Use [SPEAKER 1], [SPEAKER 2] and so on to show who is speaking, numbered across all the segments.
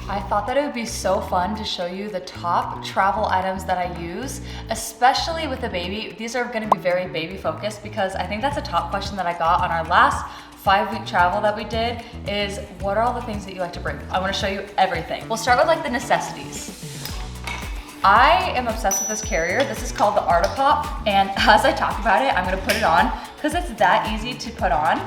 [SPEAKER 1] I thought that it would be so fun to show you the top travel items that I use, especially with a baby. These are gonna be very baby focused because I think that's a top question that I got on our last 5-week travel that we did is, what are all the things that you like to bring? I wanna show you everything. We'll start with like the necessities. I am obsessed with this carrier. This is called the Artipop, and as I talk about it, I'm gonna put it on because it's that easy to put on.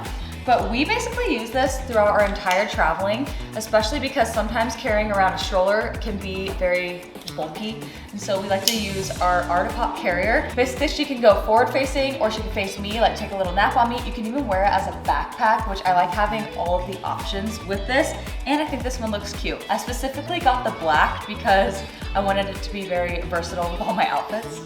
[SPEAKER 1] But we basically use this throughout our entire traveling, especially because sometimes carrying around a stroller can be very bulky. And so we like to use our Artipop carrier. Basically, she can go forward facing or she can face me, like take a little nap on me. You can even wear it as a backpack, which I like having all of the options with this. And I think this one looks cute. I specifically got the black because I wanted it to be very versatile with all my outfits.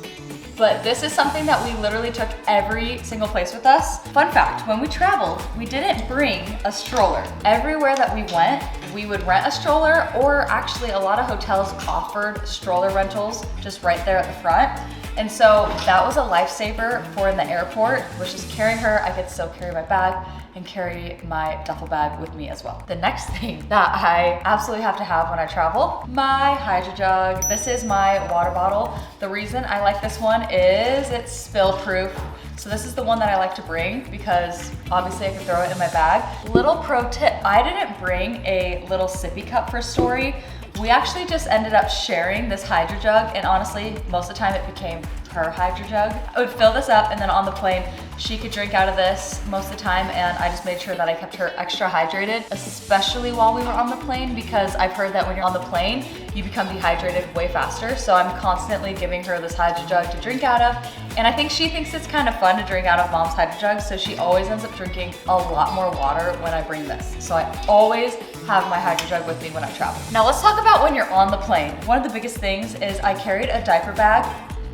[SPEAKER 1] But this is something that we literally took every single place with us. Fun fact, when we traveled, we didn't bring a stroller. Everywhere that we went, we would rent a stroller, or actually a lot of hotels offered stroller rentals just right there at the front. And so that was a lifesaver for in the airport, was just carrying her. I could still carry my bag and carry my duffel bag with me as well. The next thing that I absolutely have to have when I travel, my Hydro Jug. This is my water bottle. The reason I like this one is it's spill proof. So this is the one that I like to bring because obviously I can throw it in my bag. Little pro tip, I didn't bring a little sippy cup for story. We actually just ended up sharing this Hydro Jug, and honestly, most of the time it became her Hydro Jug. I would fill this up, and then on the plane, she could drink out of this most of the time, and I just made sure that I kept her extra hydrated, especially while we were on the plane, because I've heard that when you're on the plane, you become dehydrated way faster. So I'm constantly giving her this Hydro Jug to drink out of, and I think she thinks it's kind of fun to drink out of mom's Hydro Jug, so she always ends up drinking a lot more water when I bring this. So I always have my Hydro Jug with me when I travel. Now let's talk about when you're on the plane. One of the biggest things is I carried a diaper bag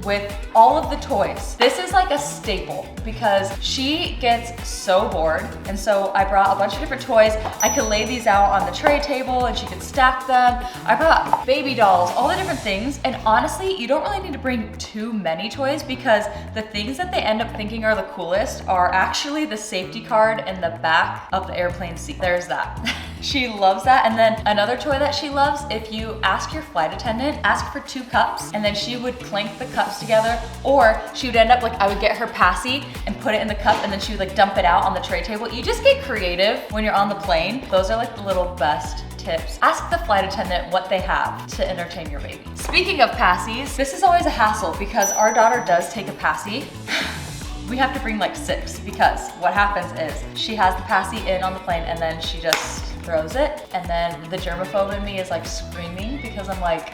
[SPEAKER 1] with all of the toys. This is like a staple because she gets so bored, and so I brought a bunch of different toys. I could lay these out on the tray table and she could stack them. I brought baby dolls, all the different things, and honestly, you don't really need to bring too many toys because the things that they end up thinking are the coolest are actually the safety card in the back of the airplane seat. There's that. She loves that. And then another toy that she loves, if you ask your flight attendant, ask for 2 cups, and then she would clink the cups together, or she would end up like, I would get her passy and put it in the cup, and then she would like dump it out on the tray table. You just get creative when you're on the plane. Those are like the little best tips. Ask the flight attendant what they have to entertain your baby. Speaking of passies, this is always a hassle because our daughter does take a passy. We have to bring like 6 because what happens is she has the passy in on the plane and then she just throws it, and then the germaphobe in me is like screaming because I'm like,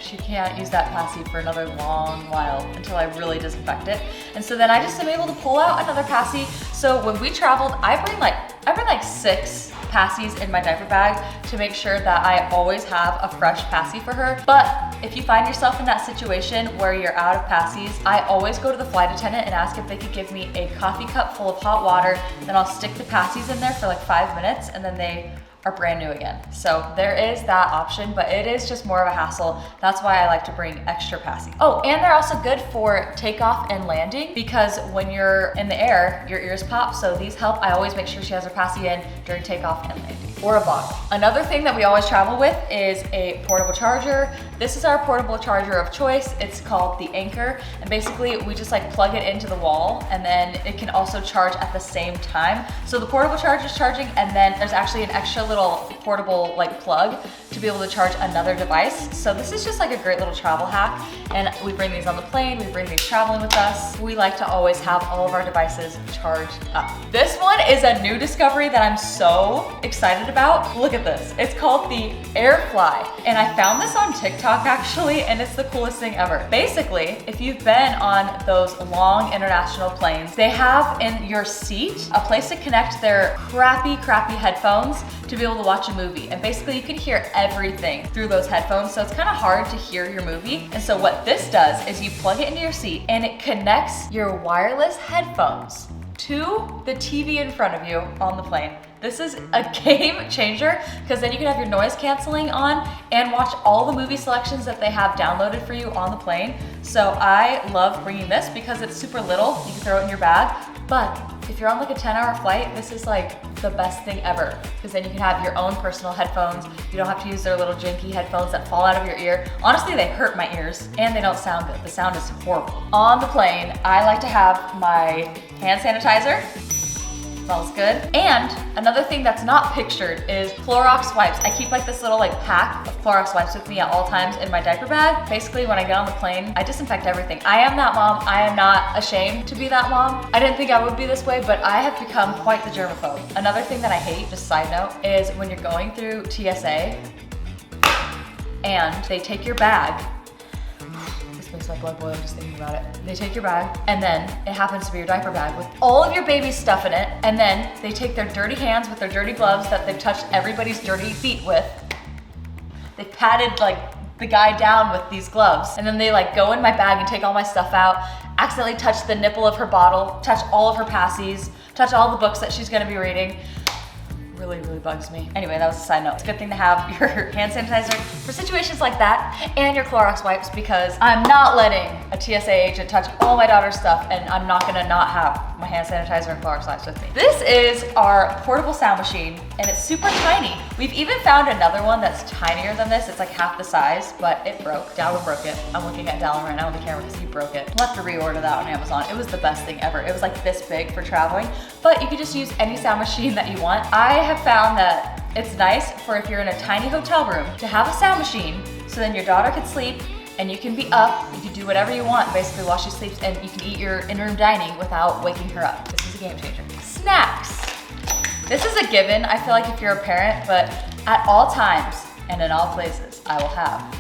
[SPEAKER 1] she can't use that passy for another long while until I really disinfect it. And so then I just am able to pull out another passy. So when we traveled, I bring like 6 passies in my diaper bag to make sure that I always have a fresh passy for her. But if you find yourself in that situation where you're out of passies, I always go to the flight attendant and ask if they could give me a coffee cup full of hot water, then I'll stick the passies in there for like 5 minutes, and then they are brand new again. So there is that option, but it is just more of a hassle. That's why I like to bring extra passy. Oh, and they're also good for takeoff and landing because when you're in the air, your ears pop. So these help. I always make sure she has her passy in during takeoff and landing. Or a bottle. Another thing that we always travel with is a portable charger. This is our portable charger of choice. It's called the Anchor, and basically we just like plug it into the wall, and then it can also charge at the same time. So the portable charger is charging, and then there's actually an extra little portable like plug to be able to charge another device. So this is just like a great little travel hack, and we bring these on the plane, we bring these traveling with us. We like to always have all of our devices charged up. This one is a new discovery that I'm so excited about. Look at this. It's called the Airfly, and I found this on TikTok actually, and it's the coolest thing ever. Basically, if you've been on those long international planes, they have in your seat a place to connect their crappy headphones to be able to watch a movie. And basically you can hear everything through those headphones, so it's kind of hard to hear your movie. And so what this does is you plug it into your seat and it connects your wireless headphones to the TV in front of you on the plane. This is a game changer because then you can have your noise canceling on and watch all the movie selections that they have downloaded for you on the plane. So I love bringing this because it's super little. You can throw it in your bag, but if you're on like a 10-hour flight, this is like the best thing ever because then you can have your own personal headphones. You don't have to use their little janky headphones that fall out of your ear. Honestly, they hurt my ears and they don't sound good. The sound is horrible. On the plane, I like to have my hand sanitizer. Smells good. And another thing that's not pictured is Clorox wipes. I keep like this little like pack of Clorox wipes with me at all times in my diaper bag. Basically, when I get on the plane, I disinfect everything. I am that mom. I am not ashamed to be that mom. I didn't think I would be this way, but I have become quite the germaphobe. Another thing that I hate, just side note, is when you're going through TSA and they take your bag. Makes my blood boil just thinking about it. They take your bag and then it happens to be your diaper bag with all of your baby's stuff in it, and then they take their dirty hands with their dirty gloves that they've touched everybody's dirty feet with. They patted like the guy down with these gloves, and then they like go in my bag and take all my stuff out, accidentally touch the nipple of her bottle, touch all of her passies, touch all the books that she's gonna be reading. Really bugs me. Anyway, that was a side note. It's a good thing to have your hand sanitizer for situations like that and your Clorox wipes because I'm not letting a TSA agent touch all my daughter's stuff, and I'm not gonna not have my hand sanitizer and Clorox wipes with me. This is our portable sound machine and it's super tiny. We've even found another one that's tinier than this. It's like half the size, but it broke. Dallin broke it. I'm looking at Dallin right now on the camera because he broke it. We'll have to reorder that on Amazon. It was the best thing ever. It was like this big for traveling, but you could just use any sound machine that you want. I have found that it's nice for if you're in a tiny hotel room to have a sound machine so then your daughter can sleep and you can be up, you can do whatever you want basically while she sleeps, and you can eat your in-room dining without waking her up. This is a game changer. Snacks. This is a given, I feel like if you're a parent, but at all times and in all places, I will have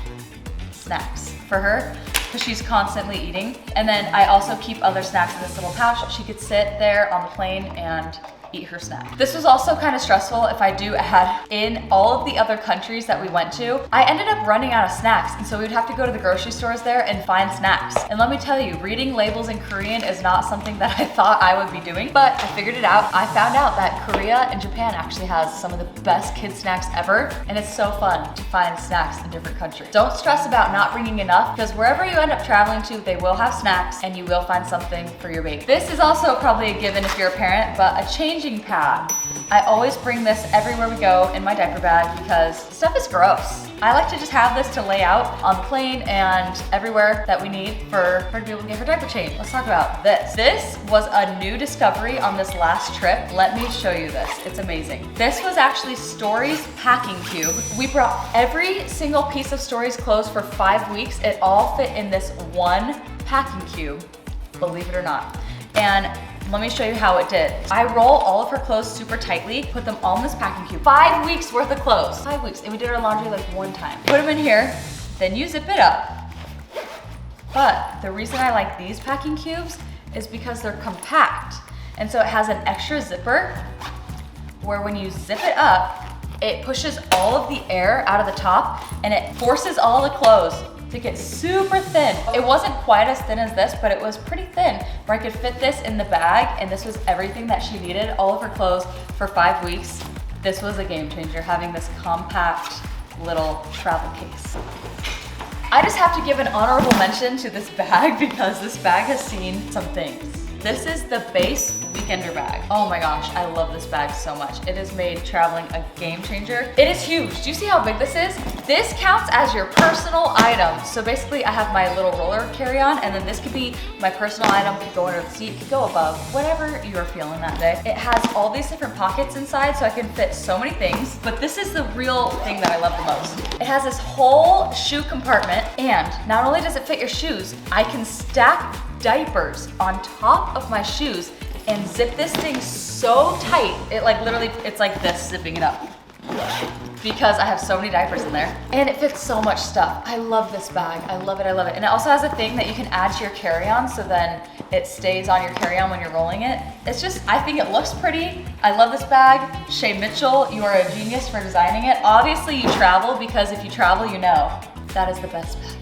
[SPEAKER 1] snacks for her because she's constantly eating. And then I also keep other snacks in this little pouch. She could sit there on the plane and eat her snack. This was also kind of stressful if I do add in all of the other countries that we went to. I ended up running out of snacks, and so we would have to go to the grocery stores there and find snacks. And let me tell you, reading labels in Korean is not something that I thought I would be doing, but I figured it out. I found out that Korea and Japan actually has some of the best kid snacks ever, and it's so fun to find snacks in different countries. Don't stress about not bringing enough, because wherever you end up traveling to, they will have snacks and you will find something for your baby. This is also probably a given if you're a parent, but a changing pad. I always bring this everywhere we go in my diaper bag because stuff is gross. I like to just have this to lay out on the plane and everywhere that we need for her to be able to get her diaper changed. Let's talk about this. This was a new discovery on this last trip. Let me show you this. It's amazing. This was actually Story's packing cube. We brought every single piece of Story's clothes for 5 weeks. It all fit in this one packing cube, believe it or not. And let me show you how it did. I roll all of her clothes super tightly, put them all in this packing cube. 5 weeks worth of clothes. 5 weeks, and we did our laundry like one time. Put them in here, then you zip it up. But the reason I like these packing cubes is because they're compact. And so it has an extra zipper where when you zip it up, it pushes all of the air out of the top and it forces all the clothes to get super thin. It wasn't quite as thin as this, but it was pretty thin where I could fit this in the bag, and this was everything that she needed, all of her clothes for 5 weeks. This was a game changer, having this compact little travel case. I just have to give an honorable mention to this bag because this bag has seen some things. This is the base weekender bag. Oh my gosh, I love this bag so much. It has made traveling a game changer. It is huge. Do you see how big this is? This counts as your personal item. So basically I have my little roller carry-on, and then this could be my personal item, could go under the seat, could go above, whatever you're feeling that day. It has all these different pockets inside so I can fit so many things, but this is the real thing that I love the most. It has this whole shoe compartment, and not only does it fit your shoes, I can stack diapers on top of my shoes and zip this thing so tight. It like literally, it's like this, zipping it up. Because I have so many diapers in there. And it fits so much stuff. I love this bag, I love it, I love it. And it also has a thing that you can add to your carry-on so then it stays on your carry-on when you're rolling it. It's just, I think it looks pretty. I love this bag. Shay Mitchell, you are a genius for designing it. Obviously you travel, because if you travel, you know that is the best bag.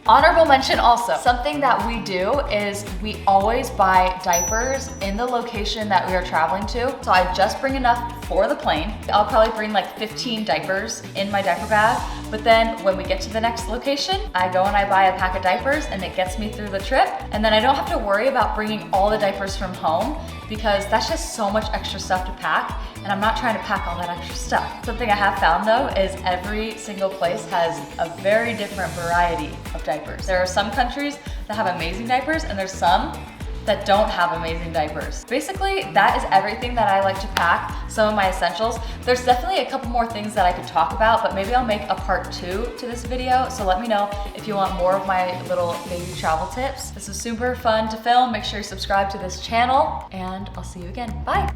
[SPEAKER 1] Honorable mention also, something that we do is we always buy diapers in the location that we are traveling to. So I just bring enough for the plane. I'll probably bring like 15 diapers in my diaper bag. But then when we get to the next location, I go and I buy a pack of diapers and it gets me through the trip. And then I don't have to worry about bringing all the diapers from home. because that's just so much extra stuff to pack, and I'm not trying to pack all that extra stuff. Something I have found though is every single place has a very different variety of diapers. There are some countries that have amazing diapers, and there's some that don't have amazing diapers. Basically, that is everything that I like to pack, some of my essentials. There's definitely a couple more things that I could talk about, but maybe I'll make a part 2 to this video, so let me know if you want more of my little baby travel tips. This is super fun to film. Make sure you subscribe to this channel, and I'll see you again. Bye.